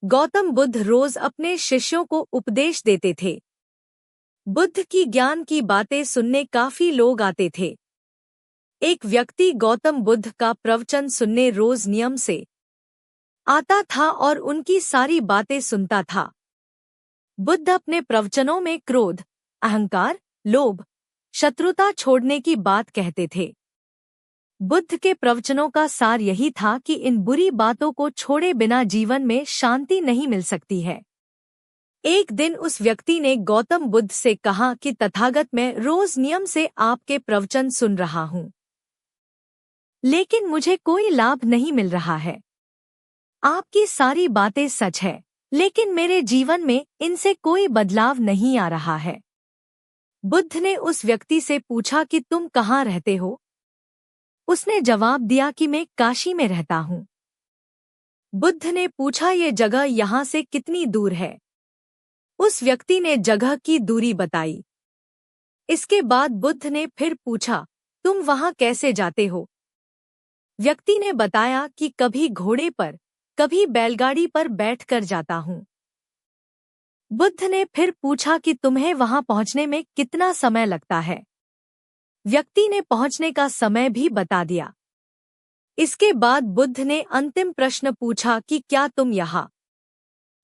गौतम बुद्ध रोज अपने शिष्यों को उपदेश देते थे। बुद्ध की ज्ञान की बातें सुनने काफी लोग आते थे। एक व्यक्ति गौतम बुद्ध का प्रवचन सुनने रोज नियम से आता था और उनकी सारी बातें सुनता था। बुद्ध अपने प्रवचनों में क्रोध, अहंकार, लोभ, शत्रुता छोड़ने की बात कहते थे। बुद्ध के प्रवचनों का सार यही था कि इन बुरी बातों को छोड़े बिना जीवन में शांति नहीं मिल सकती है। एक दिन उस व्यक्ति ने गौतम बुद्ध से कहा कि तथागत, मैं रोज नियम से आपके प्रवचन सुन रहा हूँ, लेकिन मुझे कोई लाभ नहीं मिल रहा है। आपकी सारी बातें सच है, लेकिन मेरे जीवन में इनसे कोई बदलाव नहीं आ रहा है। बुद्ध ने उस व्यक्ति से पूछा कि तुम कहाँ रहते हो? उसने जवाब दिया कि मैं काशी में रहता हूँ। बुद्ध ने पूछा, ये जगह यहाँ से कितनी दूर है? उस व्यक्ति ने जगह की दूरी बताई। इसके बाद बुद्ध ने फिर पूछा, तुम वहाँ कैसे जाते हो? व्यक्ति ने बताया कि कभी घोड़े पर, कभी बैलगाड़ी पर बैठकर जाता हूँ। बुद्ध ने फिर पूछा कि तुम्हें वहाँ पहुँचने में कितना समय लगता है? व्यक्ति ने पहुँचने का समय भी बता दिया। इसके बाद बुद्ध ने अंतिम प्रश्न पूछा कि क्या तुम यहाँ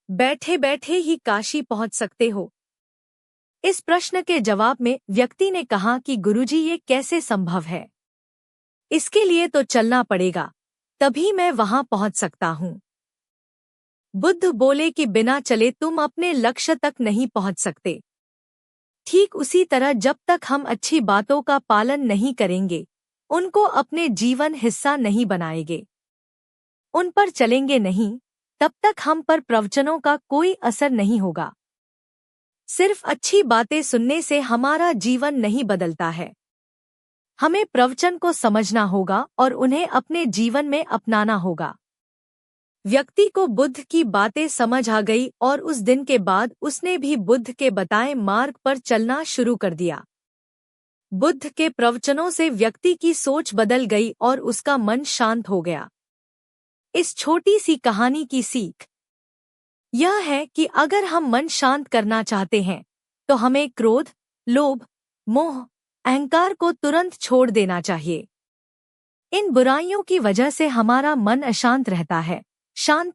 बैठे बैठे ही काशी पहुँच सकते हो? इस प्रश्न के जवाब में व्यक्ति ने कहा कि गुरुजी, ये कैसे संभव है? इसके लिए तो चलना पड़ेगा, तभी मैं वहाँ पहुँच सकता हूँ। बुद्ध बोले कि बिना चले तुम अपने लक्ष्य तक नहीं पहुँच सकते। ठीक उसी तरह जब तक हम अच्छी बातों का पालन नहीं करेंगे, उनको अपने जीवन हिस्सा नहीं बनाएंगे, उन पर चलेंगे नहीं, तब तक हम पर प्रवचनों का कोई असर नहीं होगा। सिर्फ अच्छी बातें सुनने से हमारा जीवन नहीं बदलता है। हमें प्रवचन को समझना होगा और उन्हें अपने जीवन में अपनाना होगा। व्यक्ति को बुद्ध की बातें समझ आ गई और उस दिन के बाद उसने भी बुद्ध के बताए मार्ग पर चलना शुरू कर दिया। बुद्ध के प्रवचनों से व्यक्ति की सोच बदल गई और उसका मन शांत हो गया। इस छोटी सी कहानी की सीख यह है कि अगर हम मन शांत करना चाहते हैं, तो हमें क्रोध, लोभ, मोह, अहंकार को तुरंत छोड़ देना चाहिए। इन बुराइयों की वजह से हमारा मन अशांत रहता है। शांत